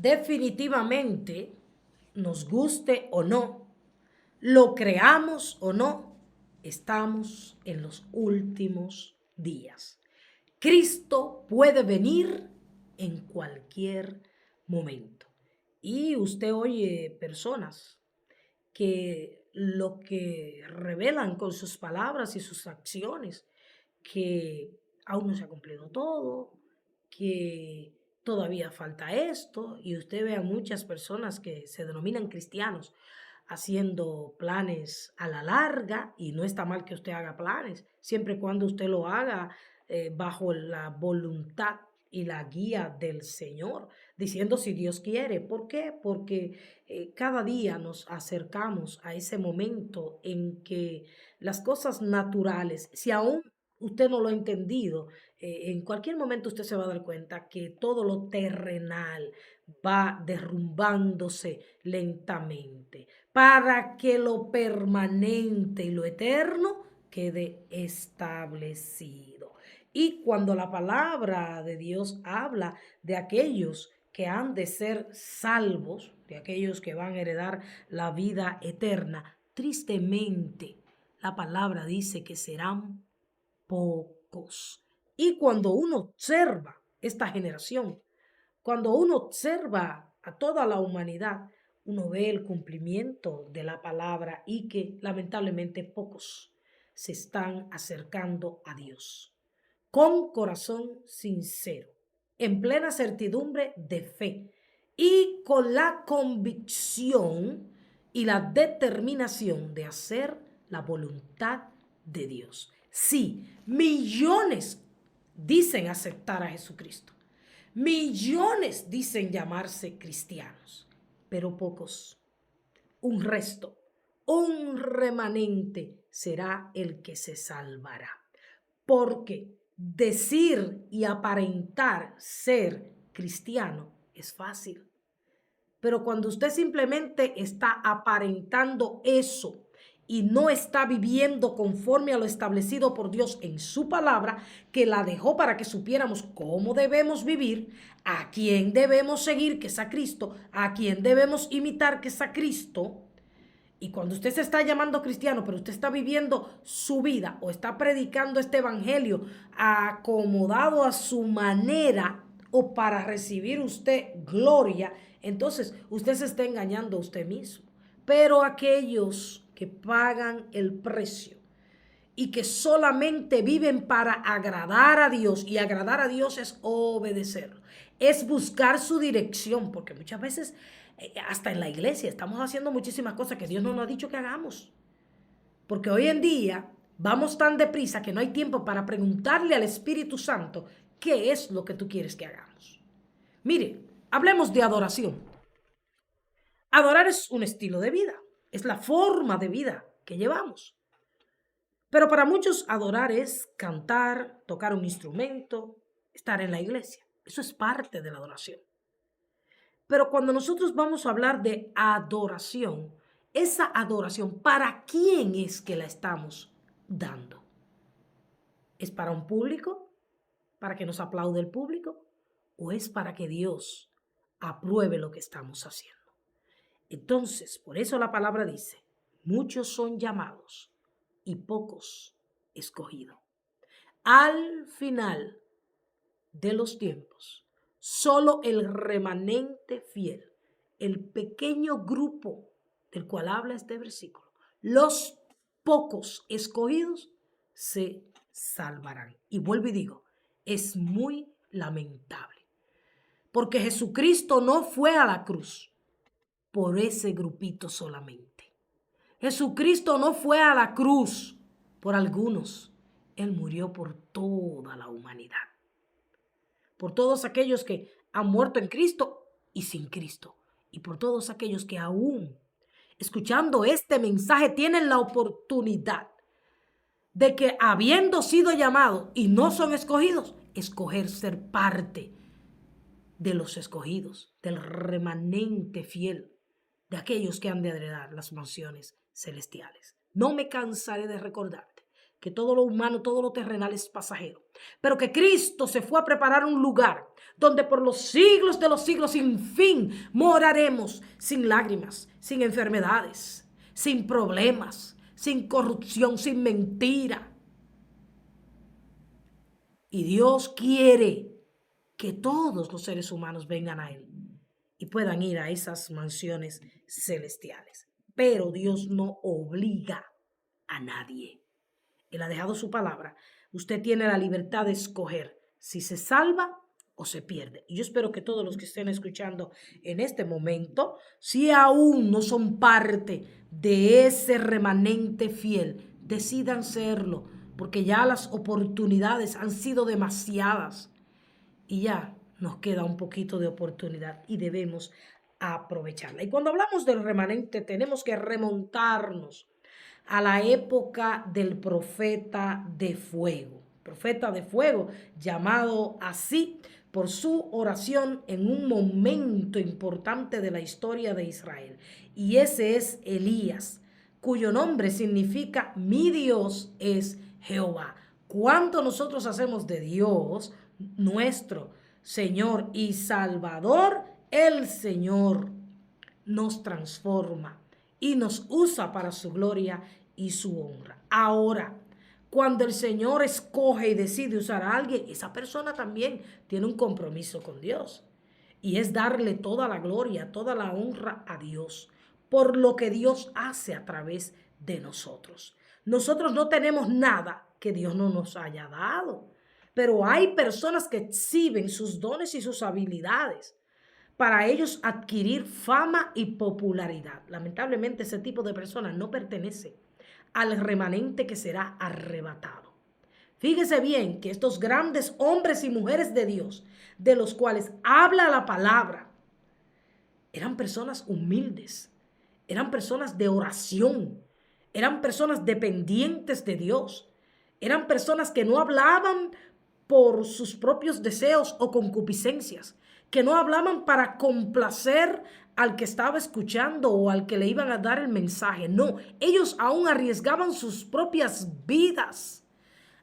definitivamente, nos guste o no, lo creamos o no, estamos en los últimos días. Cristo puede venir en cualquier momento. Y usted oye personas que lo que revelan con sus palabras y sus acciones, que aún no se ha cumplido todo, que todavía falta esto, y usted ve a muchas personas que se denominan cristianos haciendo planes a la larga, y no está mal que usted haga planes, siempre y cuando usted lo haga bajo la voluntad y la guía del Señor, diciendo si Dios quiere. ¿Por qué? Porque cada día nos acercamos a ese momento en que las cosas naturales, si aún usted no lo ha entendido, en cualquier momento usted se va a dar cuenta que todo lo terrenal va derrumbándose lentamente para que lo permanente y lo eterno quede establecido. Y cuando la palabra de Dios habla de aquellos que han de ser salvos, de aquellos que van a heredar la vida eterna, tristemente la palabra dice que serán pocos. Y cuando uno observa esta generación, cuando uno observa a toda la humanidad, uno ve el cumplimiento de la palabra y que lamentablemente pocos se están acercando a Dios con corazón sincero, en plena certidumbre de fe y con la convicción y la determinación de hacer la voluntad de Dios. Sí, millones dicen aceptar a Jesucristo. Millones dicen llamarse cristianos, pero pocos, un resto, un remanente será el que se salvará. Porque decir y aparentar ser cristiano es fácil. Pero cuando usted simplemente está aparentando eso y no está viviendo conforme a lo establecido por Dios en su palabra, que la dejó para que supiéramos cómo debemos vivir, a quién debemos seguir, que es a Cristo, a quién debemos imitar, que es a Cristo. Y cuando usted se está llamando cristiano, pero usted está viviendo su vida o está predicando este evangelio acomodado a su manera o para recibir usted gloria, entonces usted se está engañando a usted mismo. Pero aquellos que pagan el precio y que solamente viven para agradar a Dios, y agradar a Dios es obedecerlo, es buscar su dirección, porque muchas veces hasta en la iglesia estamos haciendo muchísimas cosas que Dios no nos ha dicho que hagamos, porque hoy en día vamos tan deprisa que no hay tiempo para preguntarle al Espíritu Santo qué es lo que tú quieres que hagamos. Mire, hablemos de adoración. Adorar es un estilo de vida, es la forma de vida que llevamos. Pero para muchos adorar es cantar, tocar un instrumento, estar en la iglesia. Eso es parte de la adoración. Pero cuando nosotros vamos a hablar de adoración, esa adoración, ¿para quién es que la estamos dando? ¿Es para un público? ¿Para que nos aplaude el público? ¿O es para que Dios apruebe lo que estamos haciendo? Entonces, por eso la palabra dice, muchos son llamados y pocos escogidos. Al final de los tiempos, solo el remanente fiel, el pequeño grupo del cual habla este versículo, los pocos escogidos se salvarán. Y vuelvo y digo, es muy lamentable, porque Jesucristo no fue a la cruz por ese grupito solamente. Jesucristo no fue a la cruz por algunos. Él murió por toda la humanidad. Por todos aquellos que han muerto en Cristo y sin Cristo. Y por todos aquellos que aún, escuchando este mensaje, tienen la oportunidad de que, habiendo sido llamados y no son escogidos, escoger ser parte de los escogidos, del remanente fiel, de aquellos que han de heredar las mansiones celestiales. No me cansaré de recordarte que todo lo humano, todo lo terrenal es pasajero, pero que Cristo se fue a preparar un lugar donde por los siglos de los siglos sin fin moraremos sin lágrimas, sin enfermedades, sin problemas, sin corrupción, sin mentira. Y Dios quiere que todos los seres humanos vengan a Él y puedan ir a esas mansiones celestiales. Pero Dios no obliga a nadie. Él ha dejado su palabra. Usted tiene la libertad de escoger si se salva o se pierde. Y yo espero que todos los que estén escuchando en este momento, si aún no son parte de ese remanente fiel, decidan serlo, porque ya las oportunidades han sido demasiadas y ya nos queda un poquito de oportunidad y debemos aprovecharla. Y cuando hablamos del remanente, tenemos que remontarnos a la época del profeta de fuego, llamado así por su oración en un momento importante de la historia de Israel. Y ese es Elías, cuyo nombre significa mi Dios es Jehová. ¿Cuánto nosotros hacemos de Dios nuestro Señor y Salvador? El Señor nos transforma y nos usa para su gloria y su honra. Ahora, cuando el Señor escoge y decide usar a alguien, esa persona también tiene un compromiso con Dios. Y es darle toda la gloria, toda la honra a Dios por lo que Dios hace a través de nosotros. Nosotros no tenemos nada que Dios no nos haya dado, pero hay personas que exhiben sus dones y sus habilidades para ellos adquirir fama y popularidad. Lamentablemente ese tipo de personas no pertenece al remanente que será arrebatado. Fíjese bien que estos grandes hombres y mujeres de Dios, de los cuales habla la palabra, eran personas humildes, eran personas de oración, eran personas dependientes de Dios, eran personas que no hablaban por sus propios deseos o concupiscencias, que no hablaban para complacer al que estaba escuchando o al que le iban a dar el mensaje. No, ellos aún arriesgaban sus propias vidas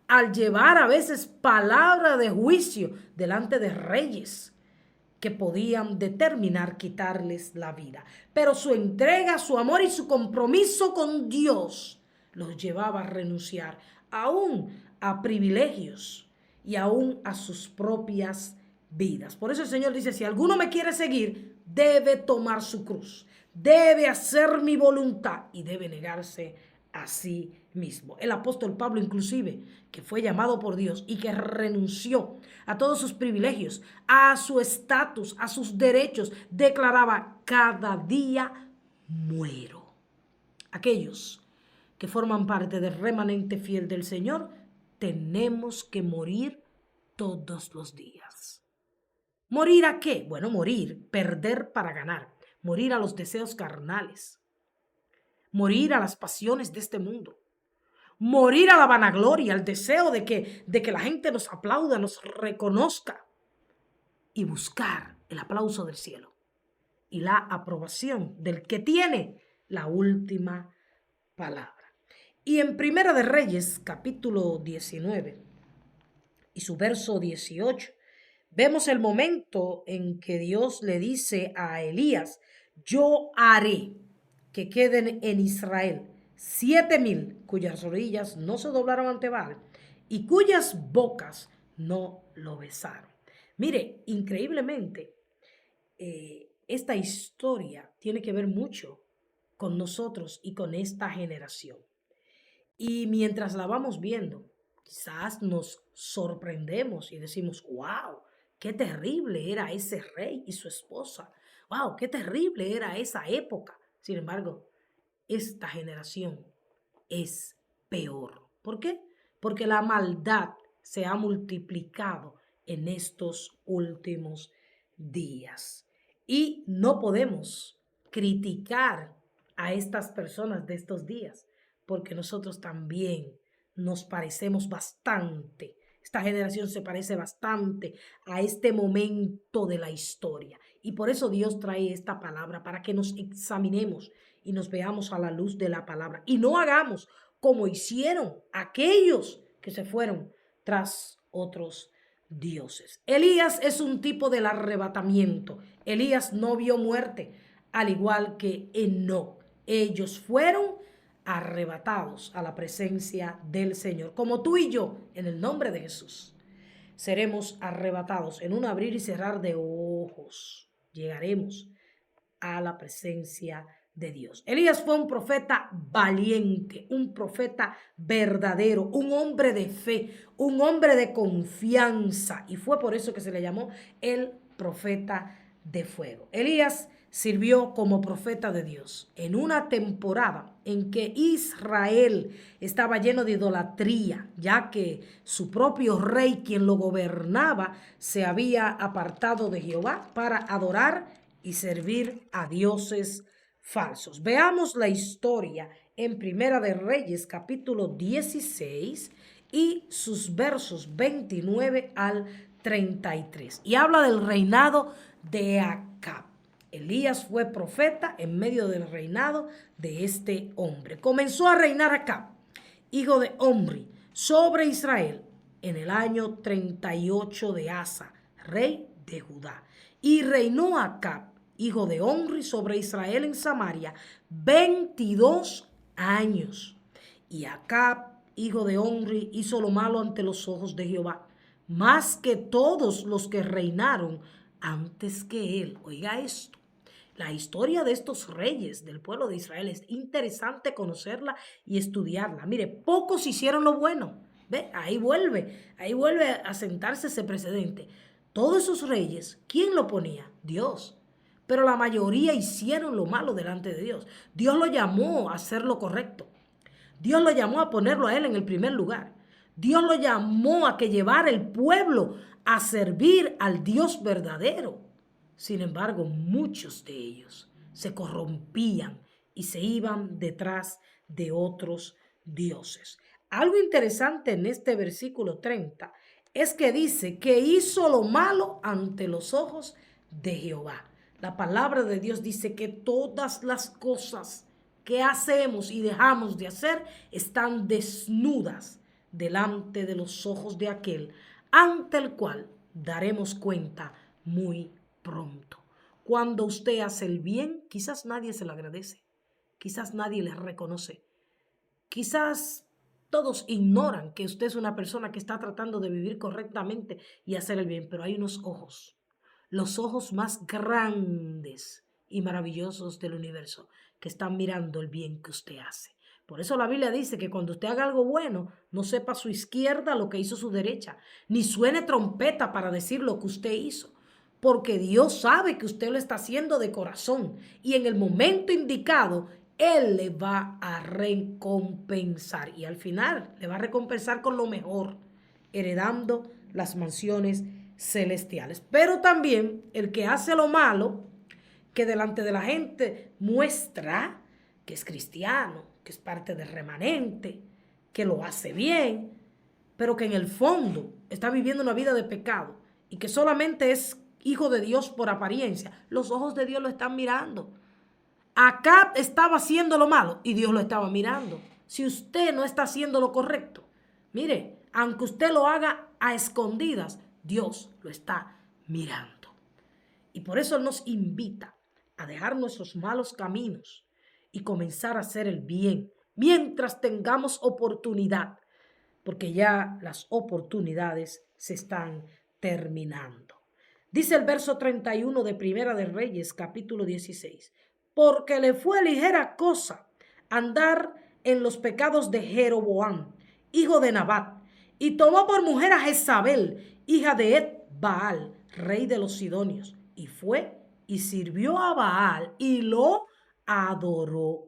al llevar a veces palabra de juicio delante de reyes que podían determinar quitarles la vida. Pero su entrega, su amor y su compromiso con Dios los llevaba a renunciar aún a privilegios y aún a sus propias vidas. Por eso el Señor dice, si alguno me quiere seguir, debe tomar su cruz, debe hacer mi voluntad y debe negarse a sí mismo. El apóstol Pablo inclusive, que fue llamado por Dios y que renunció a todos sus privilegios, a su estatus, a sus derechos, declaraba, cada día muero. Aquellos que forman parte del remanente fiel del Señor, tenemos que morir todos los días. ¿Morir a qué? Bueno, morir, perder para ganar, morir a los deseos carnales, morir a las pasiones de este mundo, morir a la vanagloria, al deseo de que la gente nos aplauda, nos reconozca y buscar el aplauso del cielo y la aprobación del que tiene la última palabra. Y en Primera de Reyes, capítulo 19 y su verso 18, vemos el momento en que Dios le dice a Elías, yo haré que queden en Israel 7,000 cuyas rodillas no se doblaron ante Baal y cuyas bocas no lo besaron. Mire, increíblemente, esta historia tiene que ver mucho con nosotros y con esta generación. Y mientras la vamos viendo, quizás nos sorprendemos y decimos, wow, qué terrible era ese rey y su esposa. Wow, qué terrible era esa época. Sin embargo, esta generación es peor. ¿Por qué? Porque la maldad se ha multiplicado en estos últimos días. Y no podemos criticar a estas personas de estos días, porque nosotros también nos parecemos bastante. Esta generación se parece bastante a este momento de la historia. Y por eso Dios trae esta palabra, para que nos examinemos y nos veamos a la luz de la palabra. Y no hagamos como hicieron aquellos que se fueron tras otros dioses. Elías es un tipo del arrebatamiento. Elías no vio muerte, al igual que Enoc. Ellos fueron arrebatados a la presencia del Señor, como tú y yo, en el nombre de Jesús. Seremos arrebatados en un abrir y cerrar de ojos. Llegaremos a la presencia de Dios. Elías fue un profeta valiente, un profeta verdadero, un hombre de fe, un hombre de confianza, y fue por eso que se le llamó el profeta de fuego. Elías sirvió como profeta de Dios en una temporada en que Israel estaba lleno de idolatría, ya que su propio rey, quien lo gobernaba, se había apartado de Jehová para adorar y servir a dioses falsos. Veamos la historia en Primera de Reyes, capítulo 16 y sus versos 29 al 33. Y habla del reinado de Acab. Elías fue profeta en medio del reinado de este hombre. Comenzó a reinar Acab, hijo de Omri, sobre Israel en el año 38 de Asa, rey de Judá. Y reinó Acab, hijo de Omri, sobre Israel en Samaria 22 años. Y Acab, hijo de Omri, hizo lo malo ante los ojos de Jehová, más que todos los que reinaron antes que él. Oiga esto. La historia de estos reyes del pueblo de Israel es interesante conocerla y estudiarla. Mire, pocos hicieron lo bueno. ¿Ve? Ahí vuelve a sentarse ese precedente. Todos esos reyes, ¿quién lo ponía? Dios. Pero la mayoría hicieron lo malo delante de Dios. Dios lo llamó a hacer lo correcto. Dios lo llamó a ponerlo a él en el primer lugar. Dios lo llamó a que llevara el pueblo a servir al Dios verdadero. Sin embargo, muchos de ellos se corrompían y se iban detrás de otros dioses. Algo interesante en este versículo 30 es que dice que hizo lo malo ante los ojos de Jehová. La palabra de Dios dice que todas las cosas que hacemos y dejamos de hacer están desnudas delante de los ojos de aquel ante el cual daremos cuenta muy pronto. Cuando usted hace el bien, quizás nadie se lo agradece, quizás nadie le reconoce, quizás todos ignoran que usted es una persona que está tratando de vivir correctamente y hacer el bien, pero hay unos ojos, los ojos más grandes y maravillosos del universo, que están mirando el bien que usted hace. Por eso la Biblia dice que cuando usted haga algo bueno, no sepa su izquierda lo que hizo su derecha, ni suene trompeta para decir lo que usted hizo, porque Dios sabe que usted lo está haciendo de corazón y en el momento indicado Él le va a recompensar y al final le va a recompensar con lo mejor, heredando las mansiones celestiales. Pero también el que hace lo malo, que delante de la gente muestra que es cristiano, que es parte del remanente, que lo hace bien, pero que en el fondo está viviendo una vida de pecado y que solamente es hijo de Dios por apariencia, los ojos de Dios lo están mirando. Acab estaba haciendo lo malo y Dios lo estaba mirando. Si usted no está haciendo lo correcto, mire, aunque usted lo haga a escondidas, Dios lo está mirando. Y por eso Él nos invita a dejar nuestros malos caminos y comenzar a hacer el bien mientras tengamos oportunidad, porque ya las oportunidades se están terminando. Dice el verso 31 de Primera de Reyes, capítulo 16, porque le fue ligera cosa andar en los pecados de Jeroboam, hijo de Nabat, y tomó por mujer a Jezabel, hija de Et-Baal, rey de los Sidonios, y fue y sirvió a Baal y lo adoró.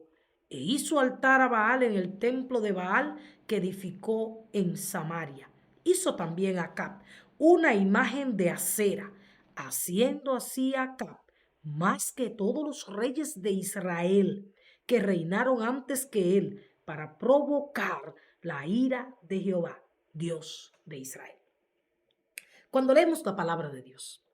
E hizo altar a Baal en el templo de Baal que edificó en Samaria. Hizo también Acab una imagen de acera, haciendo así Acab más que todos los reyes de Israel que reinaron antes que él, para provocar la ira de Jehová, Dios de Israel. Cuando leemos la palabra de Dios,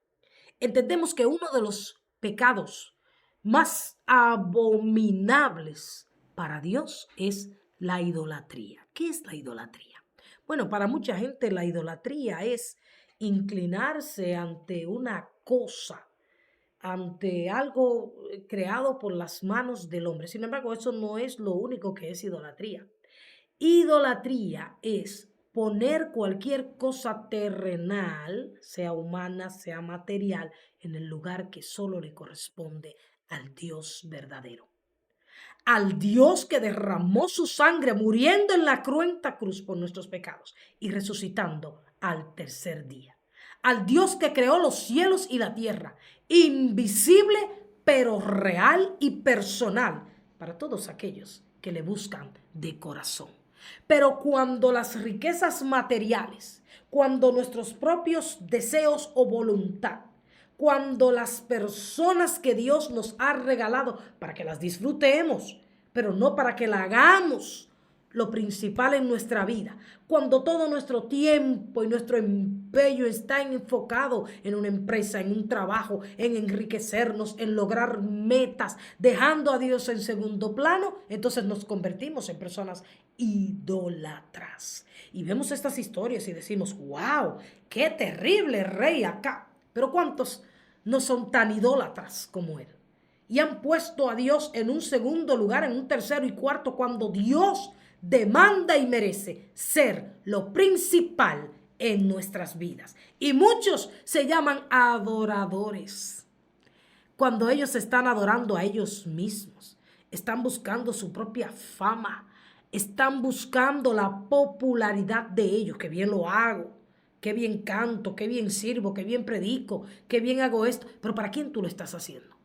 entendemos que uno de los pecados más abominables para Dios es la idolatría. ¿Qué es la idolatría? Bueno, para mucha gente la idolatría es inclinarse ante una cosa, ante algo creado por las manos del hombre. Sin embargo, eso no es lo único que es idolatría. Idolatría es poner cualquier cosa terrenal, sea humana, sea material, en el lugar que solo le corresponde al Dios verdadero. Al Dios que derramó su sangre muriendo en la cruenta cruz por nuestros pecados y resucitando al tercer día. Al Dios que creó los cielos y la tierra, invisible pero real y personal para todos aquellos que le buscan de corazón. Pero cuando las riquezas materiales, cuando nuestros propios deseos o voluntad, cuando las personas que Dios nos ha regalado para que las disfrutemos, pero no para que la hagamos lo principal en nuestra vida, cuando todo nuestro tiempo y nuestro empeño está enfocado en una empresa, en un trabajo, en enriquecernos, en lograr metas, dejando a Dios en segundo plano, entonces nos convertimos en personas idólatras. Y vemos estas historias y decimos, wow, qué terrible rey acá. Pero ¿cuántos no son tan idólatras como él? Y han puesto a Dios en un segundo lugar, en un tercero y cuarto, cuando Dios demanda y merece ser lo principal en nuestras vidas. Y muchos se llaman adoradores. Cuando ellos están adorando a ellos mismos, están buscando su propia fama, están buscando la popularidad de ellos, que bien lo hago, qué bien canto, qué bien sirvo, qué bien predico, qué bien hago esto. Pero ¿para quién tú lo estás haciendo?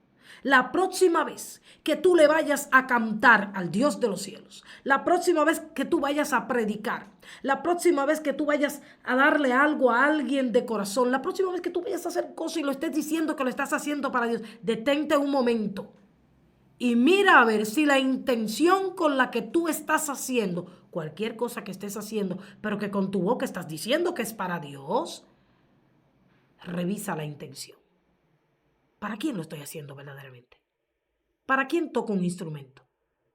La próxima vez que tú le vayas a cantar al Dios de los cielos, la próxima vez que tú vayas a predicar, la próxima vez que tú vayas a darle algo a alguien de corazón, la próxima vez que tú vayas a hacer cosas y lo estés diciendo que lo estás haciendo para Dios, detente un momento y mira a ver si la intención con la que tú estás haciendo, cualquier cosa que estés haciendo, pero que con tu boca estás diciendo que es para Dios, revisa la intención. ¿Para quién lo estoy haciendo verdaderamente? ¿Para quién toco un instrumento?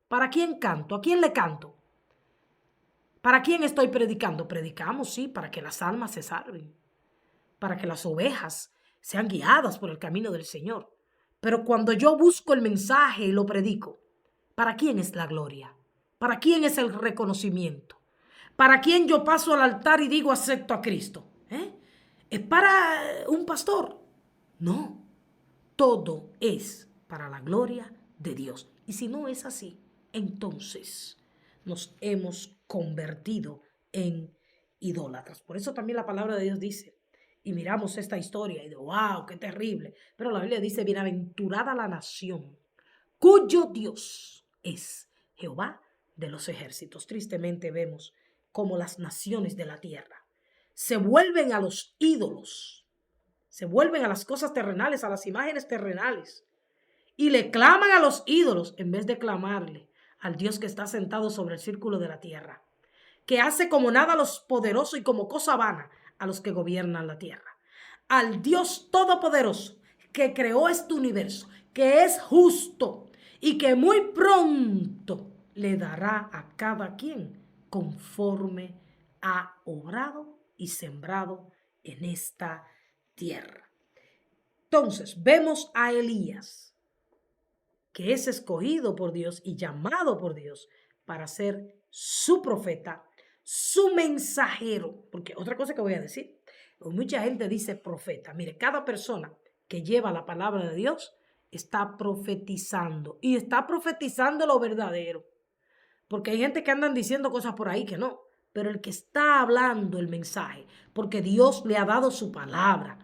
¿Para quién canto? ¿A quién le canto? ¿Para quién estoy predicando? Predicamos, sí, para que las almas se salven, para que las ovejas sean guiadas por el camino del Señor. Pero cuando yo busco el mensaje y lo predico, ¿para quién es la gloria? ¿Para quién es el reconocimiento? ¿Para quién yo paso al altar y digo acepto a Cristo? ¿Es para un pastor? No. Todo es para la gloria de Dios. Y si no es así, entonces nos hemos convertido en idólatras. Por eso también la palabra de Dios dice, y miramos esta historia y de wow, qué terrible. Pero la Biblia dice, bienaventurada la nación cuyo Dios es Jehová de los ejércitos. Tristemente vemos cómo las naciones de la tierra se vuelven a los ídolos. Se vuelven a las cosas terrenales, a las imágenes terrenales. Y le claman a los ídolos en vez de clamarle al Dios que está sentado sobre el círculo de la tierra. Que hace como nada a los poderosos y como cosa vana a los que gobiernan la tierra. Al Dios todopoderoso que creó este universo, que es justo y que muy pronto le dará a cada quien conforme ha obrado y sembrado en esta tierra. Entonces vemos a Elías, que es escogido por Dios y llamado por Dios para ser su profeta, su mensajero. Porque otra cosa que voy a decir, mucha gente dice profeta. Mire, cada persona que lleva la palabra de Dios está profetizando y está profetizando lo verdadero. Porque hay gente que andan diciendo cosas por ahí que no. Pero el que está hablando el mensaje, porque Dios le ha dado su palabra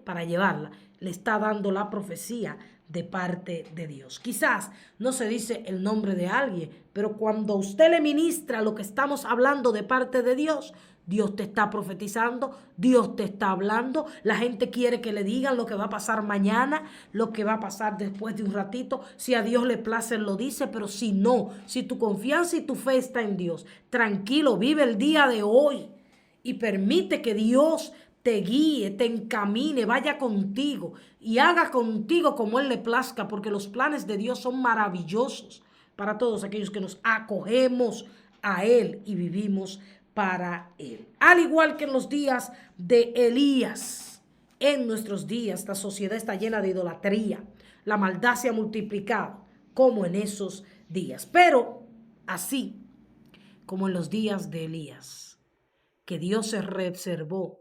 para llevarla, le está dando la profecía de parte de Dios. Quizás no se dice el nombre de alguien, pero cuando usted le ministra lo que estamos hablando de parte de Dios, Dios te está profetizando, Dios te está hablando, la gente quiere que le digan lo que va a pasar mañana, lo que va a pasar después de un ratito. Si a Dios le place, Él lo dice, pero si no, si tu confianza y tu fe está en Dios, tranquilo, vive el día de hoy y permite que Dios te guíe, te encamine, vaya contigo y haga contigo como Él le plazca, porque los planes de Dios son maravillosos para todos aquellos que nos acogemos a Él y vivimos para Él. Al igual que en los días de Elías, en nuestros días la sociedad está llena de idolatría. La maldad se ha multiplicado como en esos días. Pero así como en los días de Elías, que Dios se reservó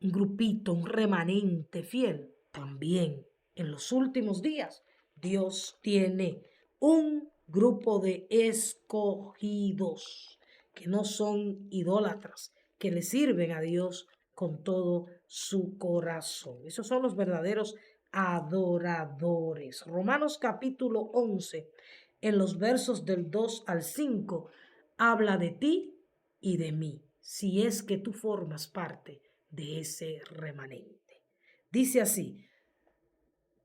un grupito, un remanente fiel, también en los últimos días Dios tiene un grupo de escogidos que no son idólatras, que le sirven a Dios con todo su corazón. Esos son los verdaderos adoradores. Romanos capítulo 11, en los versos del 2 al 5, habla de ti y de mí, si es que tú formas parte de ese remanente. Dice así: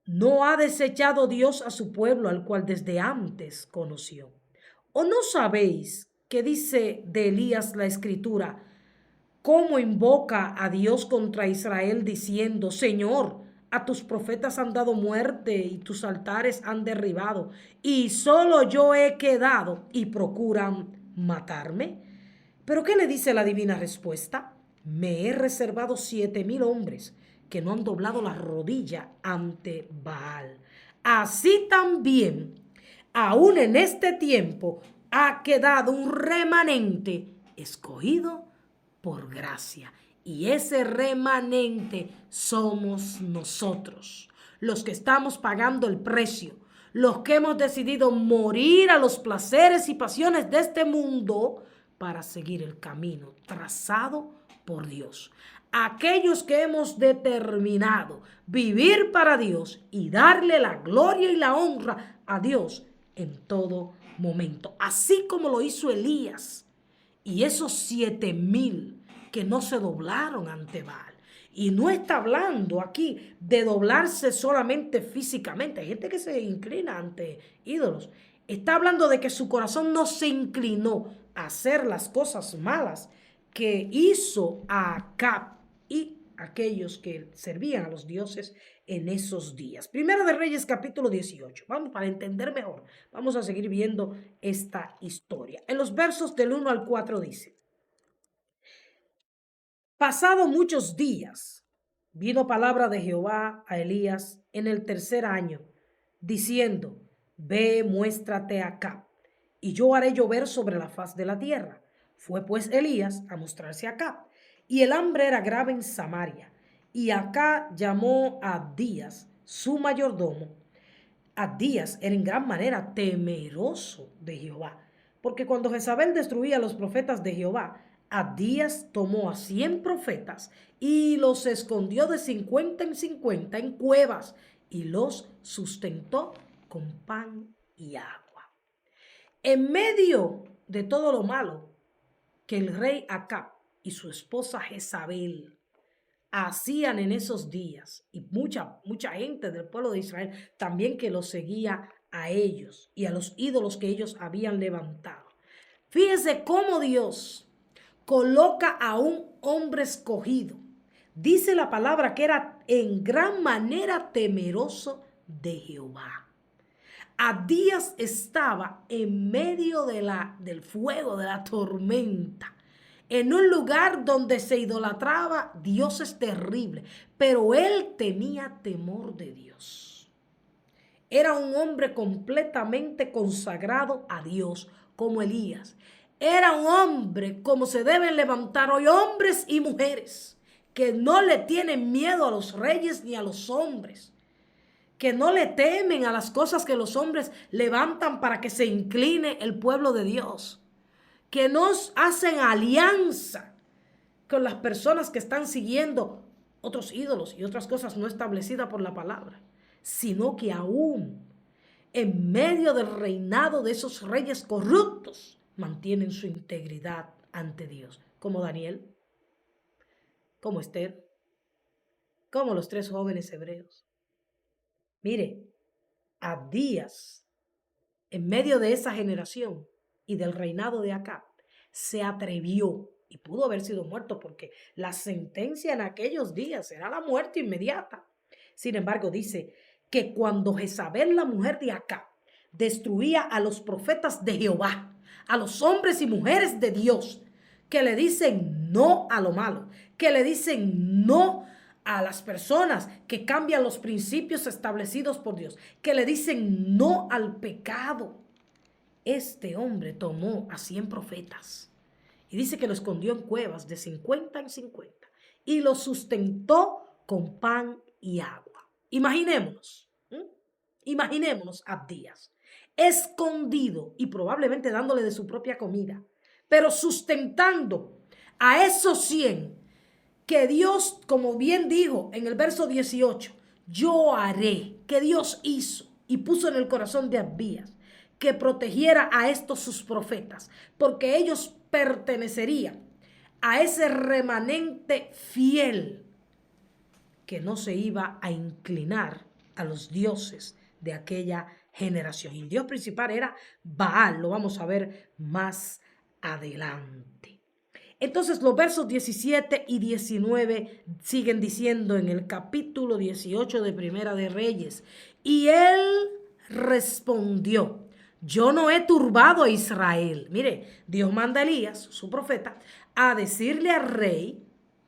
¿no ha desechado Dios a su pueblo al cual desde antes conoció? ¿O no sabéis qué dice de Elías la escritura? ¿Cómo invoca a Dios contra Israel diciendo: Señor, a tus profetas han dado muerte y tus altares han derribado, y solo yo he quedado y procuran matarme? ¿Pero qué le dice la divina respuesta? Me he reservado 7,000 hombres que no han doblado la rodilla ante Baal. Así también, aún en este tiempo, ha quedado un remanente escogido por gracia. Y ese remanente somos nosotros, los que estamos pagando el precio, los que hemos decidido morir a los placeres y pasiones de este mundo para seguir el camino trazado por Dios. Aquellos que hemos determinado vivir para Dios y darle la gloria y la honra a Dios en todo momento, así como lo hizo Elías y esos 7,000 que no se doblaron ante Baal. Y no está hablando aquí de doblarse solamente físicamente. Hay gente que se inclina ante ídolos. Está hablando de que su corazón no se inclinó a hacer las cosas malas que hizo Acab y aquellos que servían a los dioses en esos días. Primero de Reyes capítulo 18. Vamos, para entender mejor, vamos a seguir viendo esta historia. En los versos del 1 al 4 dice: pasado muchos días, vino palabra de Jehová a Elías en el 3er año, diciendo: ve, muéstrate a Acab, y yo haré llover sobre la faz de la tierra. Fue pues Elías a mostrarse a Acab, y el hambre era grave en Samaria. Y Acab llamó a Abdías, su mayordomo. Abdías era en gran manera temeroso de Jehová, porque cuando Jezabel destruía a los profetas de Jehová, Abdías tomó a 100 profetas y los escondió de 50 en 50 en cuevas y los sustentó con pan y agua. En medio de todo lo malo que el rey Acab y su esposa Jezabel hacían en esos días, y mucha gente del pueblo de Israel también que los seguía a ellos y a los ídolos que ellos habían levantado. Fíjese cómo Dios coloca a un hombre escogido. Dice la palabra que era en gran manera temeroso de Jehová. Abdías estaba en medio del fuego, de la tormenta, en un lugar donde se idolatraba dioses terribles, pero él tenía temor de Dios. Era un hombre completamente consagrado a Dios, como Elías. Era un hombre como se deben levantar hoy hombres y mujeres, que no le tienen miedo a los reyes ni a los hombres, que no le temen a las cosas que los hombres levantan para que se incline el pueblo de Dios, que nos hacen alianza con las personas que están siguiendo otros ídolos y otras cosas no establecidas por la palabra, sino que aún en medio del reinado de esos reyes corruptos mantienen su integridad ante Dios, como Daniel, como Esther, como los 3 jóvenes hebreos. Mire, Abdías, en medio de esa generación y del reinado de Acab, se atrevió, y pudo haber sido muerto porque la sentencia en aquellos días era la muerte inmediata. Sin embargo, dice que cuando Jezabel, la mujer de Acab, destruía a los profetas de Jehová, a los hombres y mujeres de Dios que le dicen no a lo malo, que le dicen no a las personas que cambian los principios establecidos por Dios, que le dicen no al pecado. Este hombre tomó a 100 profetas y dice que lo escondió en cuevas de 50 en 50 y lo sustentó con pan y agua. Imaginémonos, imaginémonos a Abdías escondido y probablemente dándole de su propia comida, pero sustentando a esos 100 que Dios, como bien dijo en el verso 18, yo haré, que Dios hizo y puso en el corazón de Abdías que protegiera a estos sus profetas, porque ellos pertenecerían a ese remanente fiel que no se iba a inclinar a los dioses de aquella generación. Y el dios principal era Baal, lo vamos a ver más adelante. Entonces los versos 17 y 19 siguen diciendo en el capítulo 18 de Primera de Reyes, y él respondió, yo no he turbado a Israel. Mire, Dios manda a Elías, su profeta, a decirle al rey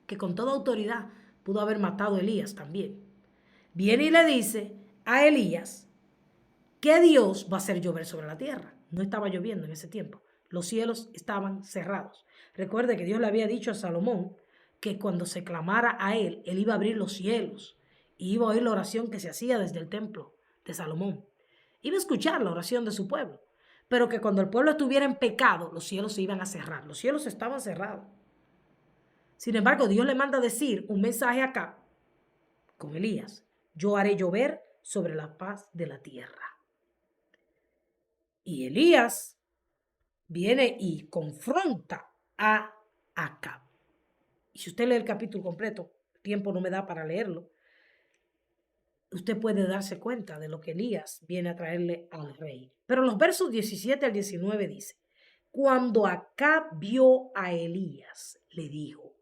que con toda autoridad pudo haber matado a Elías también. Viene y le dice a Elías que Dios va a hacer llover sobre la tierra. No estaba lloviendo en ese tiempo. Los cielos estaban cerrados. Recuerde que Dios le había dicho a Salomón que cuando se clamara a él, él iba a abrir los cielos y iba a oír la oración que se hacía desde el templo de Salomón. Iba a escuchar la oración de su pueblo, pero que cuando el pueblo estuviera en pecado, los cielos se iban a cerrar. Los cielos estaban cerrados. Sin embargo, Dios le manda a decir un mensaje acá con Elías. Yo haré llover sobre la faz de la tierra. Y Elías viene y confronta a Acab. Y si usted lee el capítulo completo, el tiempo no me da para leerlo, usted puede darse cuenta de lo que Elías viene a traerle al rey. Pero los versos 17 al 19 dice, cuando Acab vio a Elías, le dijo,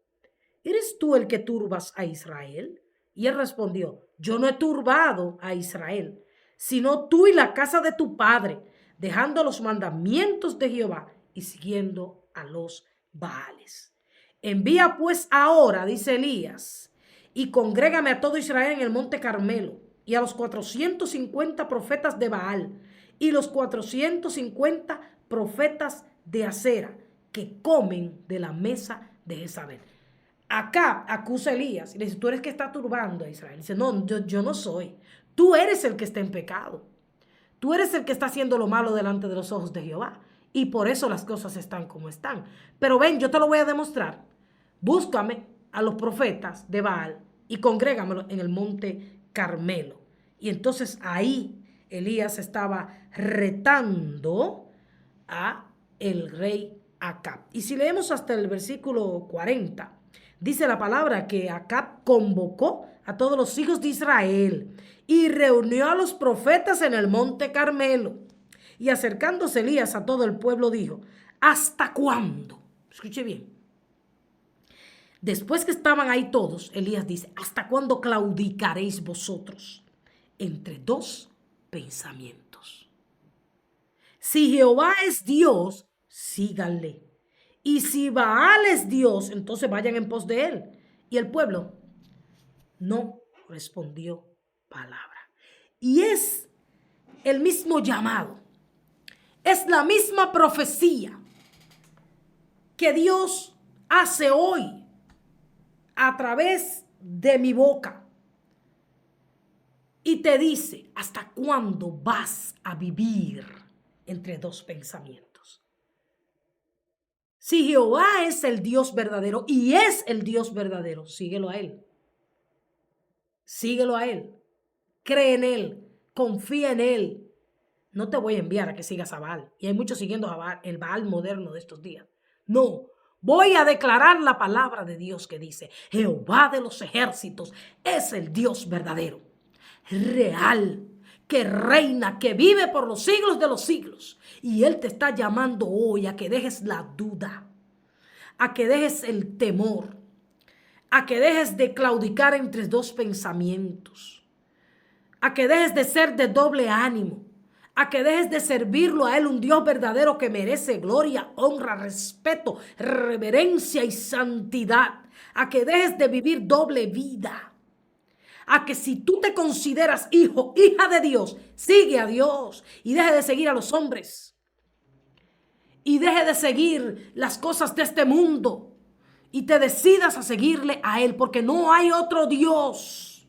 ¿eres tú el que turbas a Israel? Y él respondió, yo no he turbado a Israel, sino tú y la casa de tu padre, dejando los mandamientos de Jehová y siguiendo a los Baales. Envía pues ahora, dice Elías, y congrégame a todo Israel en el monte Carmelo, y a los 450 profetas de Baal, y los 450 profetas de Acera, que comen de la mesa de Jezabel. Acá acusa a Elías y le dice, tú eres el que está turbando a Israel. Dice, no, yo no soy. Tú eres el que está en pecado. Tú eres el que está haciendo lo malo delante de los ojos de Jehová. Y por eso las cosas están como están. Pero ven, yo te lo voy a demostrar. Búscame a los profetas de Baal y congrégamelo en el monte Carmelo. Y entonces ahí Elías estaba retando a el rey Acab. Y si leemos hasta el versículo 40, dice la palabra que Acab convocó a todos los hijos de Israel y reunió a los profetas en el monte Carmelo. Y acercándose Elías a todo el pueblo dijo, ¿hasta cuándo? Escuche bien. Después que estaban ahí todos, Elías dice, ¿hasta cuándo claudicaréis vosotros entre dos pensamientos? Si Jehová es Dios, síganle. Y si Baal es Dios, entonces vayan en pos de él. Y el pueblo no respondió palabra. Y es el mismo llamado. Es la misma profecía que Dios hace hoy a través de mi boca. Y te dice, ¿hasta cuándo vas a vivir entre dos pensamientos? Si Jehová es el Dios verdadero y es el Dios verdadero, síguelo a Él. Síguelo a Él. Cree en Él. Confía en Él. No te voy a enviar a que sigas a Baal. Y hay muchos siguiendo a Baal, el Baal moderno de estos días. No. Voy a declarar la palabra de Dios que dice, Jehová de los ejércitos es el Dios verdadero, real, que reina, que vive por los siglos de los siglos. Y Él te está llamando hoy a que dejes la duda, a que dejes el temor, a que dejes de claudicar entre dos pensamientos, a que dejes de ser de doble ánimo, a que dejes de servirlo a Él, un Dios verdadero que merece gloria, honra, respeto, reverencia y santidad, a que dejes de vivir doble vida, a que si tú te consideras hijo, hija de Dios, sigue a Dios y deje de seguir a los hombres y deje de seguir las cosas de este mundo y te decidas a seguirle a Él, porque no hay otro Dios,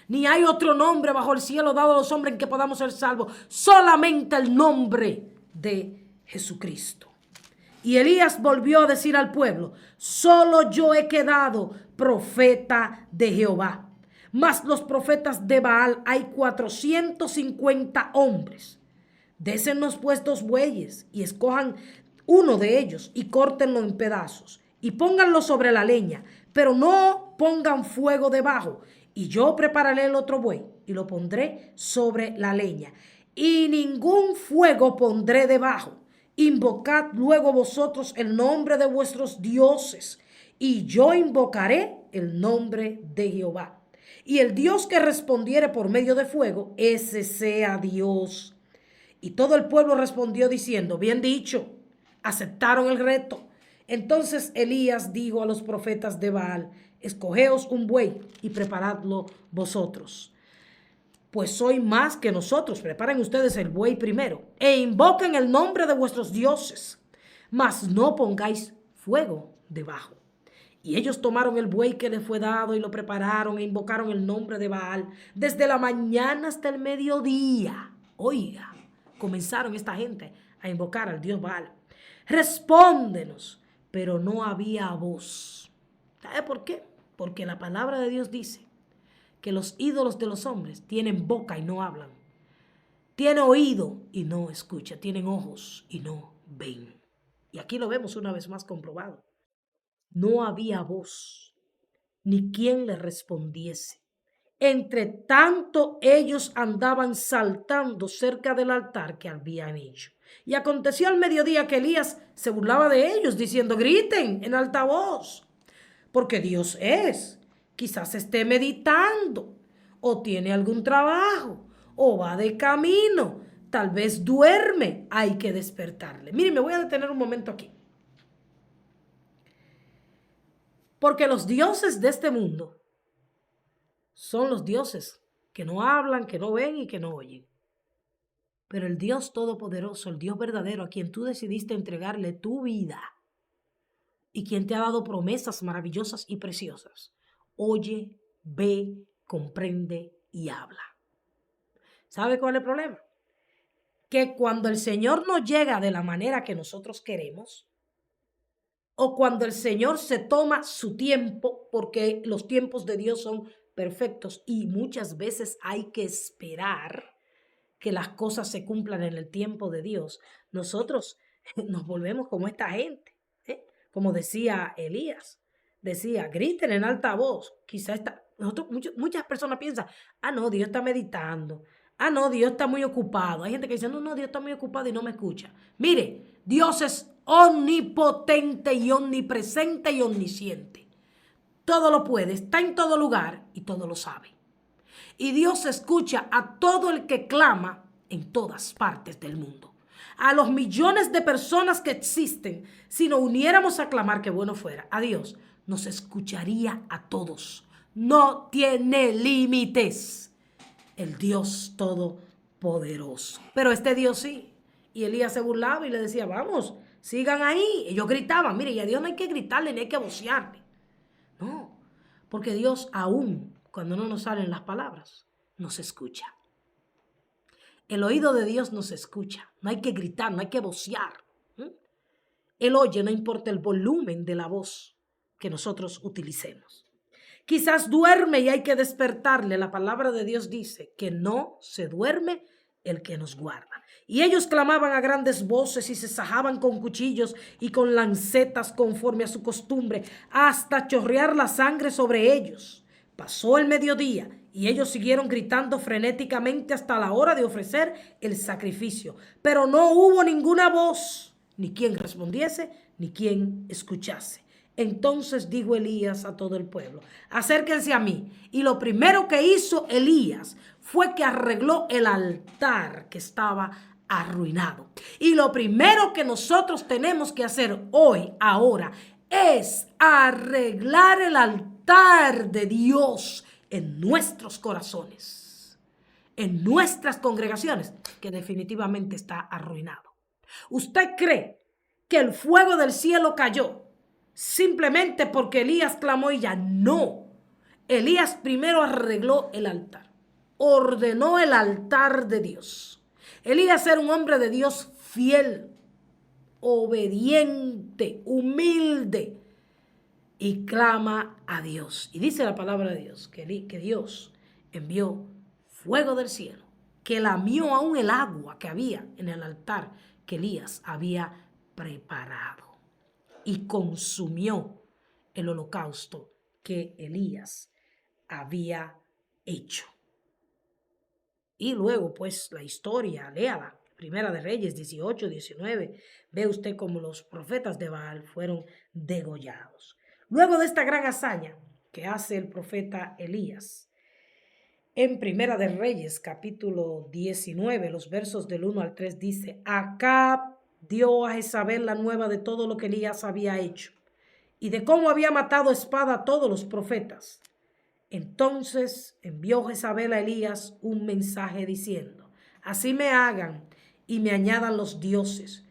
ni hay otro nombre bajo el cielo dado a los hombres en que podamos ser salvos, solamente el nombre de Jesucristo. Y Elías volvió a decir al pueblo: solo yo he quedado profeta de Jehová, mas los profetas de Baal hay 450 hombres. Désennos pues 2 bueyes y escojan uno de ellos y córtenlo en pedazos y pónganlo sobre la leña, pero no pongan fuego debajo. Y yo prepararé el otro buey y lo pondré sobre la leña, y ningún fuego pondré debajo. Invocad luego vosotros el nombre de vuestros dioses, y yo invocaré el nombre de Jehová. Y el Dios que respondiere por medio de fuego, ese sea Dios. Y todo el pueblo respondió diciendo: bien dicho. Aceptaron el reto. Entonces Elías dijo a los profetas de Baal: escogeos un buey y preparadlo vosotros, pues soy más que nosotros. Preparen ustedes el buey primero e invoquen el nombre de vuestros dioses, mas no pongáis fuego debajo. Y ellos tomaron el buey que les fue dado y lo prepararon e invocaron el nombre de Baal desde la mañana hasta el mediodía. Oiga, comenzaron esta gente a invocar al dios Baal. Respóndenos. Pero no había voz. ¿Sabe por qué? Porque la palabra de Dios dice que los ídolos de los hombres tienen boca y no hablan, tienen oído y no escuchan, tienen ojos y no ven. Y aquí lo vemos una vez más comprobado. No había voz, ni quien le respondiese. Entre tanto ellos andaban saltando cerca del altar que habían hecho. Y aconteció al mediodía que Elías se burlaba de ellos, diciendo: griten en alta voz, porque Dios es. Quizás esté meditando, o tiene algún trabajo, o va de camino, tal vez duerme, hay que despertarle. Miren, me voy a detener un momento aquí. Porque los dioses de este mundo son los dioses que no hablan, que no ven y que no oyen. Pero el Dios todopoderoso, el Dios verdadero, a quien tú decidiste entregarle tu vida y quien te ha dado promesas maravillosas y preciosas, oye, ve, comprende y habla. ¿Sabe cuál es el problema? Que cuando el Señor no llega de la manera que nosotros queremos, o cuando el Señor se toma su tiempo, porque los tiempos de Dios son perfectos y muchas veces hay que esperar que las cosas se cumplan en el tiempo de Dios, nosotros nos volvemos como esta gente, ¿eh? Como decía Elías, decía: griten en alta voz. Quizá muchas personas piensan: ah, no, Dios está meditando, ah, no, Dios está muy ocupado. Hay gente que dice: no, Dios está muy ocupado y no me escucha. Mire, Dios es omnipotente y omnipresente y omnisciente. Todo lo puede, está en todo lugar y todo lo sabe. Y Dios escucha a todo el que clama en todas partes del mundo. A los millones de personas que existen, si nos uniéramos a clamar, que bueno fuera, a Dios nos escucharía a todos. No tiene límites el Dios todopoderoso. Pero este Dios sí. Y Elías se burlaba y le decía: vamos, sigan ahí. Ellos gritaban. Mire, y a Dios no hay que gritarle ni hay que vocearle. No, porque Dios aún, cuando no nos salen las palabras, nos escucha. El oído de Dios nos escucha. No hay que gritar, no hay que vocear. Él oye, no importa el volumen de la voz que nosotros utilicemos. Quizás duerme y hay que despertarle. La palabra de Dios dice que no se duerme el que nos guarda. Y ellos clamaban a grandes voces y se sajaban con cuchillos y con lancetas conforme a su costumbre, hasta chorrear la sangre sobre ellos. Pasó el mediodía y ellos siguieron gritando frenéticamente hasta la hora de ofrecer el sacrificio. Pero no hubo ninguna voz, ni quien respondiese, ni quien escuchase. Entonces dijo Elías a todo el pueblo: acérquense a mí. Y lo primero que hizo Elías fue que arregló el altar que estaba arruinado. Y lo primero que nosotros tenemos que hacer hoy, ahora, es arreglar el altar de Dios en nuestros corazones, en nuestras congregaciones, que definitivamente está arruinado. ¿Usted cree que el fuego del cielo cayó simplemente porque Elías clamó y ya? No. Elías primero arregló el altar, ordenó el altar de Dios. Elías era un hombre de Dios fiel, obediente, humilde, y clama a Dios. Y dice la palabra de Dios que Dios envió fuego del cielo, que lamió aún el agua que había en el altar que Elías había preparado, y consumió el holocausto que Elías había hecho. Y luego, pues, la historia, léala, Primera de Reyes 18, 19, ve usted cómo los profetas de Baal fueron degollados. Luego de esta gran hazaña que hace el profeta Elías, en Primera de Reyes, capítulo 19, los versos del 1 al 3, dice: Acab dio a Jezabel la nueva de todo lo que Elías había hecho y de cómo había matado a espada a todos los profetas. Entonces envió Jezabel a Elías un mensaje diciendo: Así me hagan y me añadan los dioses,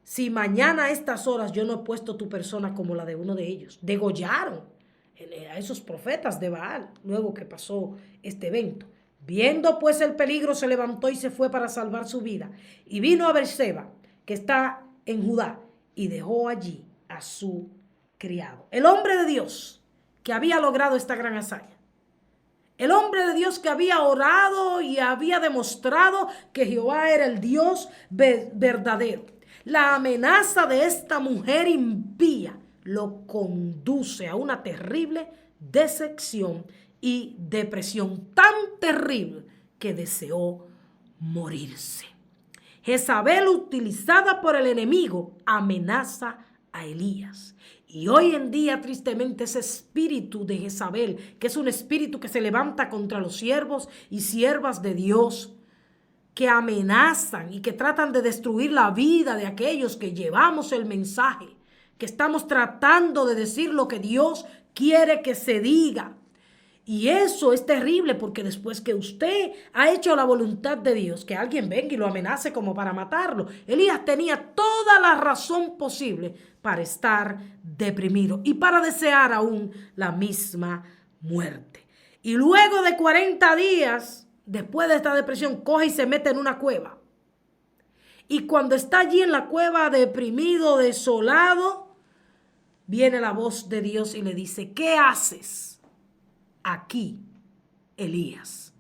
si mañana a estas horas yo no he puesto tu persona como la de uno de ellos. Degollaron a esos profetas de Baal luego que pasó este evento. Viendo pues el peligro, se levantó y se fue para salvar su vida, y vino a Beerseba, que está en Judá, y dejó allí a su criado. El hombre de Dios que había logrado esta gran hazaña, el hombre de Dios que había orado y había demostrado que Jehová era el Dios verdadero. La amenaza de esta mujer impía lo conduce a una terrible decepción y depresión tan terrible que deseó morirse. Jezabel, utilizada por el enemigo, amenaza a Elías. Y hoy en día, tristemente, ese espíritu de Jezabel, que es un espíritu que se levanta contra los siervos y siervas de Dios, que amenazan y que tratan de destruir la vida de aquellos que llevamos el mensaje, que estamos tratando de decir lo que Dios quiere que se diga. Y eso es terrible, porque después que usted ha hecho la voluntad de Dios, que alguien venga y lo amenace como para matarlo. Elías tenía toda la razón posible para estar deprimido y para desear aún la misma muerte. Y luego de 40 días, después de esta depresión, coge y se mete en una cueva. Y cuando está allí en la cueva, deprimido, desolado, viene la voz de Dios y le dice: ¿qué haces aquí, Elías?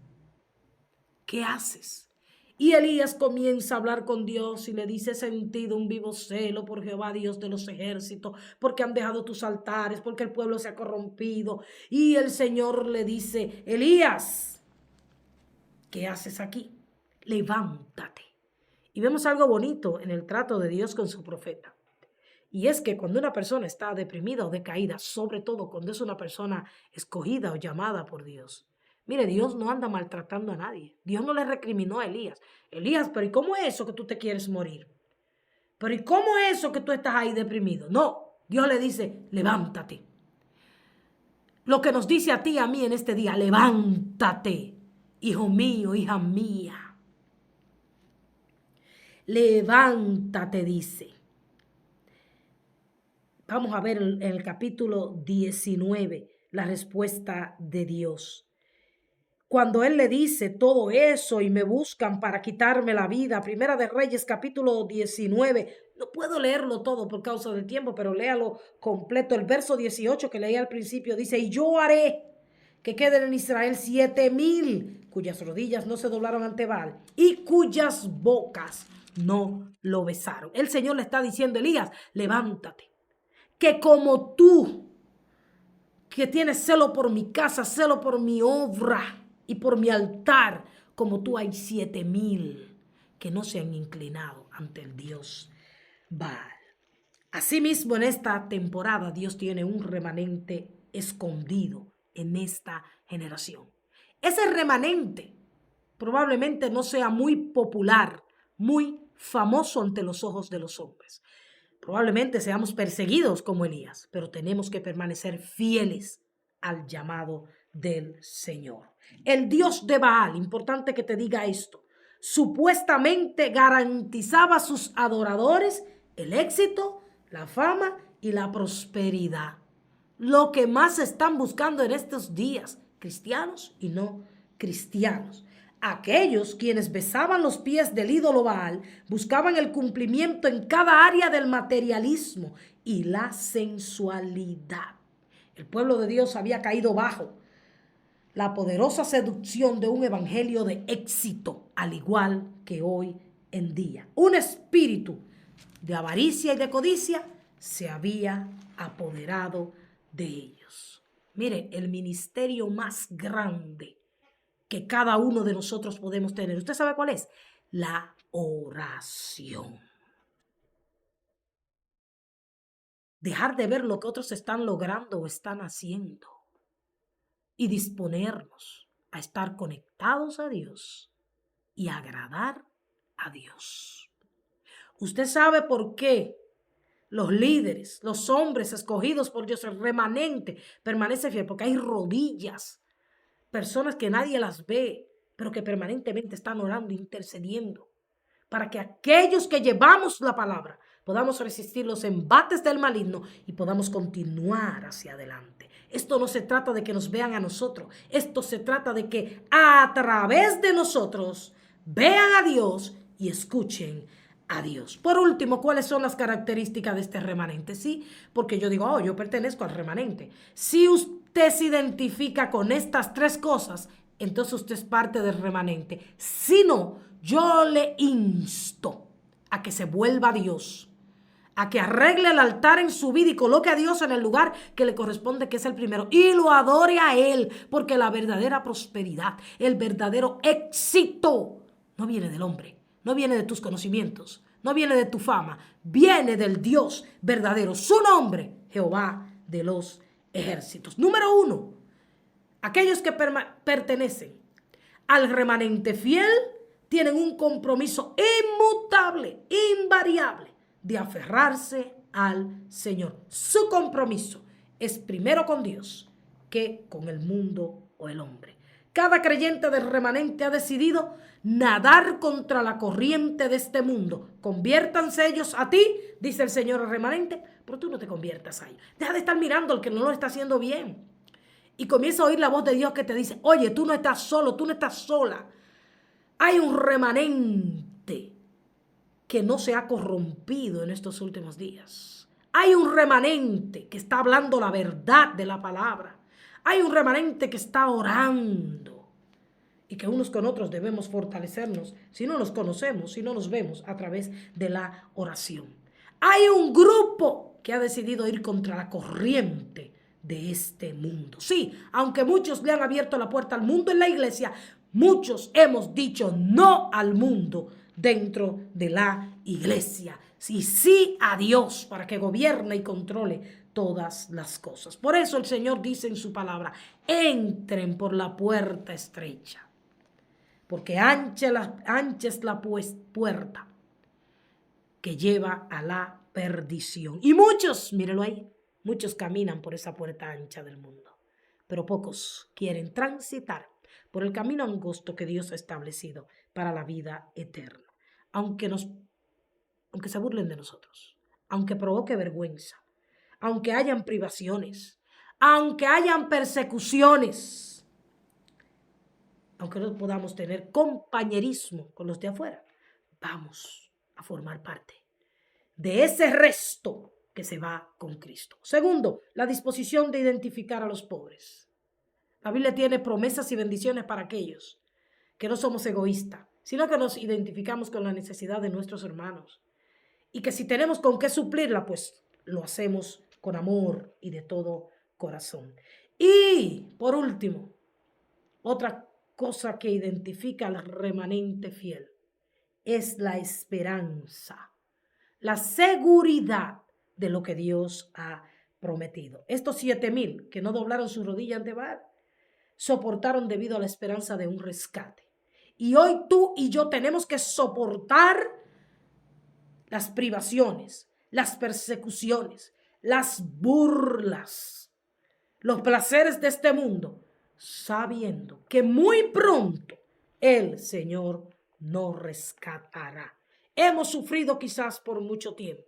¿Qué haces? Y Elías comienza a hablar con Dios y le dice: he sentido un vivo celo por Jehová, Dios de los ejércitos, porque han dejado tus altares, porque el pueblo se ha corrompido. Y el Señor le dice: Elías, ¿qué haces aquí? Levántate. Y vemos algo bonito en el trato de Dios con su profeta. Y es que cuando una persona está deprimida o decaída, sobre todo cuando es una persona escogida o llamada por Dios, mire, Dios no anda maltratando a nadie. Dios no le recriminó a Elías: Elías, pero ¿y cómo es eso que tú te quieres morir? ¿Pero y cómo es eso que tú estás ahí deprimido? No, Dios le dice: levántate. Lo que nos dice a ti y a mí en este día: levántate, hijo mío, hija mía. Levántate, dice. Vamos a ver en el capítulo 19 la respuesta de Dios. Cuando Él le dice todo eso y me buscan para quitarme la vida, Primera de Reyes capítulo 19, no puedo leerlo todo por causa del tiempo, pero léalo completo. El verso 18 que leí al principio dice: y yo haré que queden en Israel 7,000 cuyas rodillas no se doblaron ante Baal y cuyas bocas no lo besaron. El Señor le está diciendo: Elías, levántate. Que como tú, que tienes celo por mi casa, celo por mi obra y por mi altar, como tú hay 7,000 que no se han inclinado ante el Dios Baal. Asimismo, en esta temporada Dios tiene un remanente escondido en esta generación. Ese remanente probablemente no sea muy popular muy famoso ante los ojos de los hombres. Probablemente seamos perseguidos como Elías, pero tenemos que permanecer fieles al llamado del Señor. El Dios de Baal, importante que te diga esto, supuestamente garantizaba a sus adoradores el éxito, la fama y la prosperidad. Lo que más están buscando en estos días, cristianos y no cristianos. Aquellos quienes besaban los pies del ídolo Baal buscaban el cumplimiento en cada área del materialismo y la sensualidad. El pueblo de Dios había caído bajo la poderosa seducción de un evangelio de éxito, al igual que hoy en día. Un espíritu de avaricia y de codicia se había apoderado de ellos. Mire, el ministerio más grande que cada uno de nosotros podemos tener, ¿usted sabe cuál es? La oración. Dejar de ver lo que otros están logrando o están haciendo y disponernos a estar conectados a Dios y agradar a Dios. ¿Usted sabe por qué los líderes, los hombres escogidos por Dios, el remanente, permanece fiel? Porque hay rodillas, personas que nadie las ve, pero que permanentemente están orando, intercediendo, para que aquellos que llevamos la palabra podamos resistir los embates del maligno y podamos continuar hacia adelante. Esto no se trata de que nos vean a nosotros, esto se trata de que a través de nosotros vean a Dios y escuchen a Dios. Por último, ¿cuáles son las características de este remanente? Sí, porque yo digo, yo pertenezco al remanente. Si usted se identifica con estas tres cosas, entonces usted es parte del remanente. Si no, yo le insto a que se vuelva a Dios, a que arregle el altar en su vida y coloque a Dios en el lugar que le corresponde, que es el primero, y lo adore a Él, porque la verdadera prosperidad, el verdadero éxito, no viene del hombre, no viene de tus conocimientos, no viene de tu fama, viene del Dios verdadero. Su nombre, Jehová de los ejércitos. Número 1, aquellos que pertenecen al remanente fiel tienen un compromiso inmutable, invariable, de aferrarse al Señor. Su compromiso es primero con Dios que con el mundo o el hombre. Cada creyente del remanente ha decidido nadar contra la corriente de este mundo. Conviértanse ellos a ti, dice el Señor al remanente, pero tú no te conviertas a ellos. Deja de estar mirando al que no lo está haciendo bien. Y comienza a oír la voz de Dios que te dice, oye, tú no estás solo, tú no estás sola. Hay un remanente que no se ha corrompido en estos últimos días. Hay un remanente que está hablando la verdad de la palabra. Hay un remanente que está orando y que unos con otros debemos fortalecernos si no nos conocemos, si no nos vemos a través de la oración. Hay un grupo que ha decidido ir contra la corriente de este mundo. Sí, aunque muchos le han abierto la puerta al mundo en la iglesia, muchos hemos dicho no al mundo dentro de la iglesia. Sí, sí a Dios para que gobierne y controle todas las cosas. Por eso el Señor dice en su palabra, entren por la puerta estrecha, porque ancha es la puerta que lleva a la perdición. Y muchos, mírelo ahí, muchos caminan por esa puerta ancha del mundo, pero pocos quieren transitar por el camino angosto que Dios ha establecido para la vida eterna. Aunque se burlen de nosotros, aunque provoque vergüenza, aunque hayan privaciones, aunque hayan persecuciones, aunque no podamos tener compañerismo con los de afuera, vamos a formar parte de ese resto que se va con Cristo. Segundo, la disposición de identificar a los pobres. La Biblia tiene promesas y bendiciones para aquellos que no somos egoístas, sino que nos identificamos con la necesidad de nuestros hermanos. Y que si tenemos con qué suplirla, pues lo hacemos con amor y de todo corazón. Y, por último, otra cosa que identifica al remanente fiel es la esperanza, la seguridad de lo que Dios ha prometido. Estos 7,000 que no doblaron su rodilla ante Baal, soportaron debido a la esperanza de un rescate. Y hoy tú y yo tenemos que soportar las privaciones, las persecuciones, las burlas, los placeres de este mundo, sabiendo que muy pronto el Señor nos rescatará. Hemos sufrido quizás por mucho tiempo.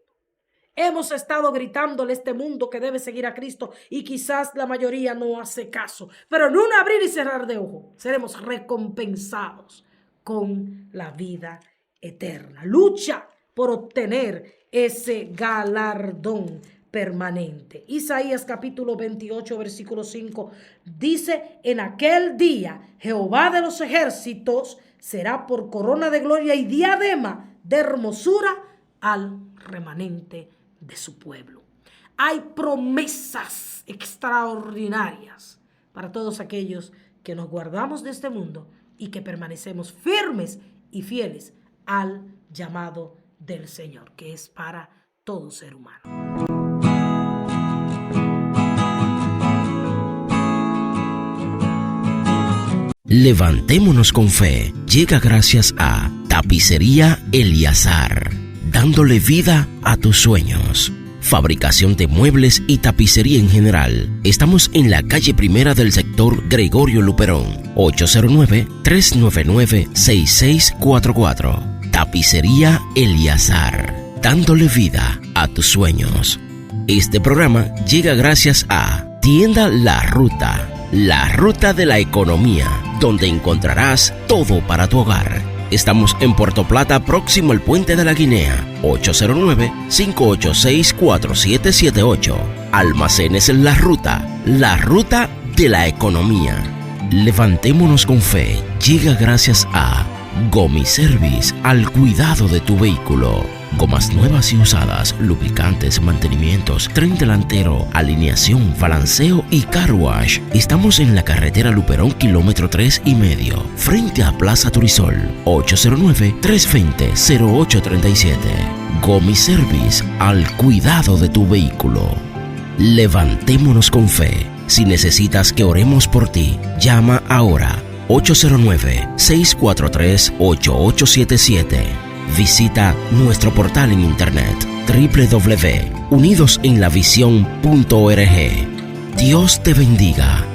Hemos estado gritándole a este mundo que debe seguir a Cristo y quizás la mayoría no hace caso. Pero en un abrir y cerrar de ojos seremos recompensados con la vida eterna. Lucha por obtener ese galardón permanente. Isaías capítulo 28, versículo 5 dice: en aquel día Jehová de los ejércitos será por corona de gloria y diadema de hermosura al remanente de su pueblo. Hay promesas extraordinarias para todos aquellos que nos guardamos de este mundo y que permanecemos firmes y fieles al llamado del Señor, que es para todo ser humano. Levantémonos con fe. Llega gracias a Tapicería Eliazar, dándole vida a tus sueños. Fabricación de muebles y tapicería en general. Estamos en la calle primera del sector Gregorio Luperón, 809-399-6644. Tapicería Eliazar, dándole vida a tus sueños. Este programa llega gracias a Tienda La Ruta de la economía, donde encontrarás todo para tu hogar. Estamos en Puerto Plata, próximo al Puente de la Guinea, 809-586-4778. Almacenes en La Ruta de la economía. Levantémonos con fe. Llega gracias a Gomiservice, al cuidado de tu vehículo. Gomas nuevas y usadas, lubricantes, mantenimientos, tren delantero, alineación, balanceo y car wash. Estamos en la carretera Luperón, kilómetro 3,5, frente a Plaza Turisol, 809-320-0837. Gomiservice, al cuidado de tu vehículo. Levantémonos con fe. Si necesitas que oremos por ti, llama ahora 809-643-8877. Visita nuestro portal en internet www.unidosenlavision.org. Dios te bendiga.